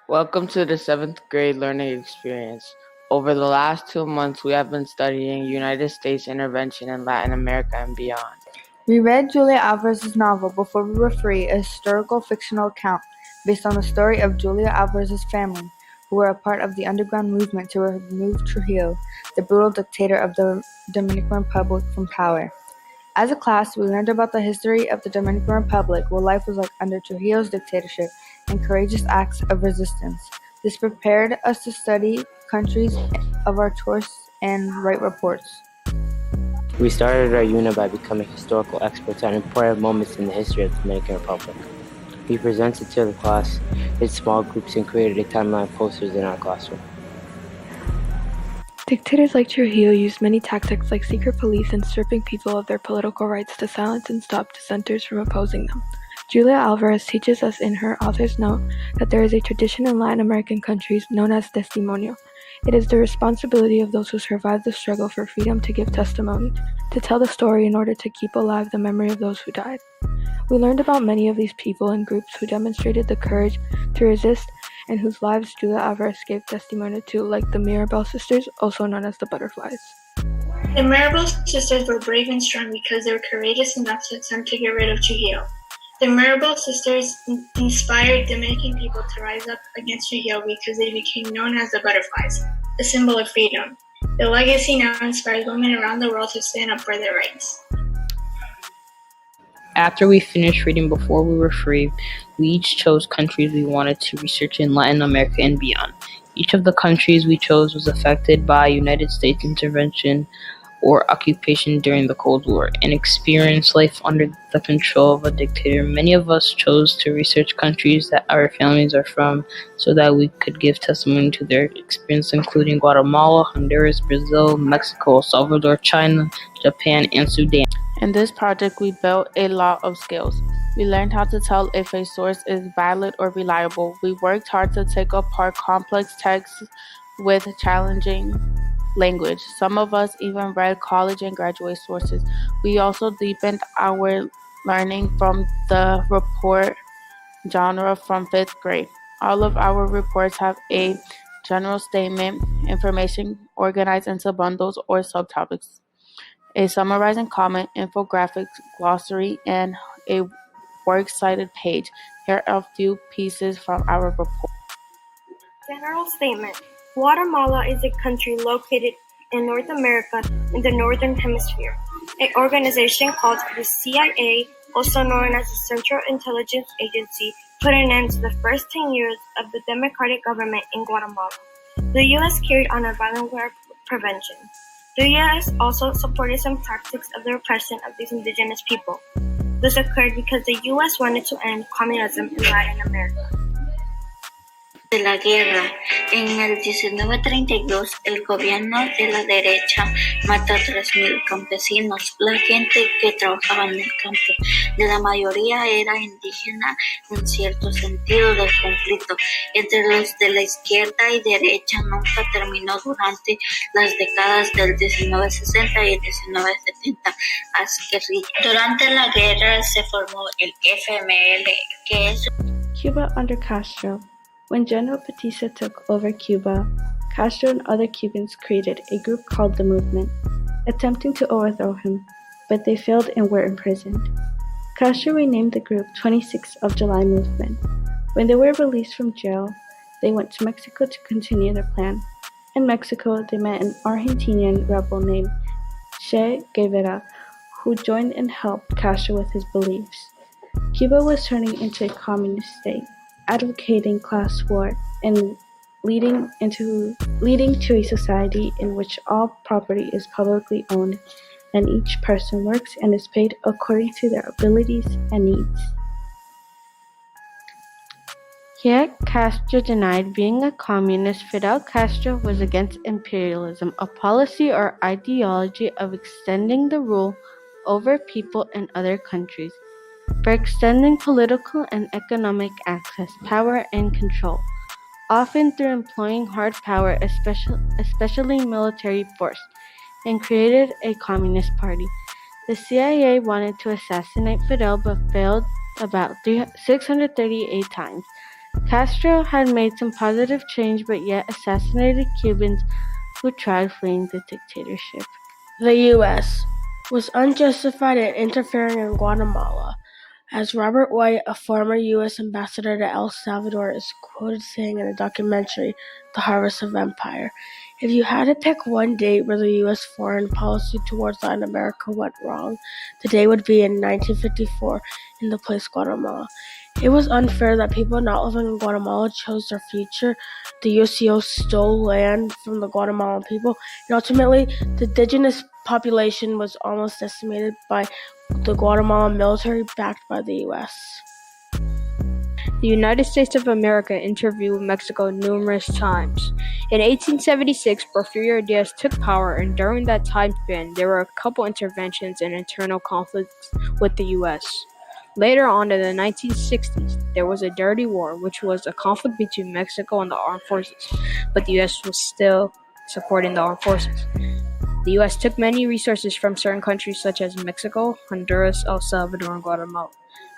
Welcome to the 7th grade learning experience. Over the last 2 months, we have been studying United States intervention in Latin America and beyond. We read Julia Alvarez's novel Before We Were Free, a historical fictional account based on the story of Julia Alvarez's family, who were a part of the underground movement to remove Trujillo, the brutal dictator of the Dominican Republic, from power. As a class, we learned about the history of the Dominican Republic, what life was like under Trujillo's dictatorship, and courageous acts of resistance. This prepared us to study countries of our tours and write reports. We started our unit by becoming historical experts on important moments in the history of the Dominican Republic. We presented to the class in small groups and created a timeline of posters in our classroom. Dictators like Trujillo used many tactics like secret police and stripping people of their political rights to silence and stop dissenters from opposing them. Julia Alvarez teaches us in her author's note that there is a tradition in Latin American countries known as testimonio. It is the responsibility of those who survived the struggle for freedom to give testimony, to tell the story in order to keep alive the memory of those who died. We learned about many of these people and groups who demonstrated the courage to resist and whose lives Julia Alvarez gave testimony to, like the Mirabal sisters, also known as the Butterflies. The Mirabal sisters were brave and strong because they were courageous enough to attempt to get rid of Trujillo. The Mirabal sisters inspired Dominican people to rise up against Trujillo because they became known as the Butterflies, the symbol of freedom. Their legacy now inspires women around the world to stand up for their rights. After we finished reading Before We Were Free, we each chose countries we wanted to research in Latin America and beyond. Each of the countries we chose was affected by United States intervention or occupation during the Cold War and experienced life under the control of a dictator. Many of us chose to research countries that our families are from so that we could give testimony to their experience, including Guatemala, Honduras, Brazil, Mexico, El Salvador, China, Japan, and Sudan. In this project, we built a lot of skills. We learned how to tell if a source is valid or reliable. We worked hard to take apart complex texts with challenging language. Some of us even read college and graduate sources. We also deepened our learning from the report genre from 5th grade. All of our reports have a general statement, information organized into bundles or subtopics, a summarizing comment, infographics, glossary, and a works cited page. Here are a few pieces from our report. General statement. Guatemala is a country located in North America in the Northern Hemisphere. An organization called the CIA, also known as the Central Intelligence Agency, put an end to the first 10 years of the democratic government in Guatemala. The U.S. carried on a violent war prevention. The U.S. also supported some tactics of the repression of these indigenous people. This occurred because the U.S. wanted to end communism in Latin America. De la guerra. En el 1932, el gobierno de la derecha mata a 3,000 campesinos, la gente que trabajaba en el campo. La mayoría era indígena en cierto sentido del conflicto entre los de la izquierda y derecha nunca terminó durante las décadas del 1960 y 1970. Durante la guerra se formó el FML, que es Cuba under Castro. When General Batista took over Cuba, Castro and other Cubans created a group called the Movement, attempting to overthrow him, but they failed and were imprisoned. Castro renamed the group 26th of July Movement. When they were released from jail, they went to Mexico to continue their plan. In Mexico, they met an Argentinian rebel named Che Guevara, who joined and helped Castro with his beliefs. Cuba was turning into a communist state, advocating class war and leading to a society in which all property is publicly owned and each person works and is paid according to their abilities and needs. Yet Castro denied being a communist. Fidel Castro was against imperialism, a policy or ideology of extending the rule over people in other countries, for extending political and economic access, power, and control, often through employing hard power, especially military force, and created a communist party. The CIA wanted to assassinate Fidel but failed about 638 times. Castro had made some positive change but yet assassinated Cubans who tried fleeing the dictatorship. The U.S. was unjustified in interfering in Guatemala, as Robert White, a former U.S. ambassador to El Salvador, is quoted saying in a documentary, The Harvest of Empire. If you had to pick one date where the U.S. foreign policy towards Latin America went wrong, the day would be in 1954 in the place Guatemala. It was unfair that people not living in Guatemala chose their future. The UCO stole land from the Guatemalan people, and ultimately, the indigenous population was almost decimated by the Guatemalan military backed by the U.S. The United States of America intervened with Mexico numerous times. In 1876, Porfirio Diaz took power, and during that time span, there were a couple interventions and internal conflicts with the U.S. Later on in the 1960s, there was a dirty war, which was a conflict between Mexico and the armed forces, but the U.S. was still supporting the armed forces. The U.S. took many resources from certain countries such as Mexico, Honduras, El Salvador, and Guatemala.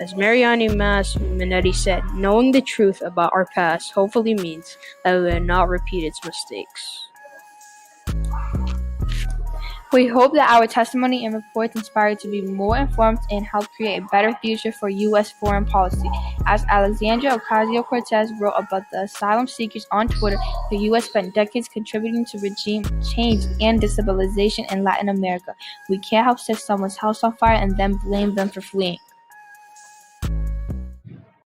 As Mariani Minetti said, knowing the truth about our past hopefully means that we will not repeat its mistakes. We hope that our testimony and reports inspire you to be more informed and help create a better future for U.S. foreign policy. As Alexandria Ocasio-Cortez wrote about the asylum seekers on Twitter, the U.S. spent decades contributing to regime change and destabilization in Latin America. We can't help set someone's house on fire and then blame them for fleeing.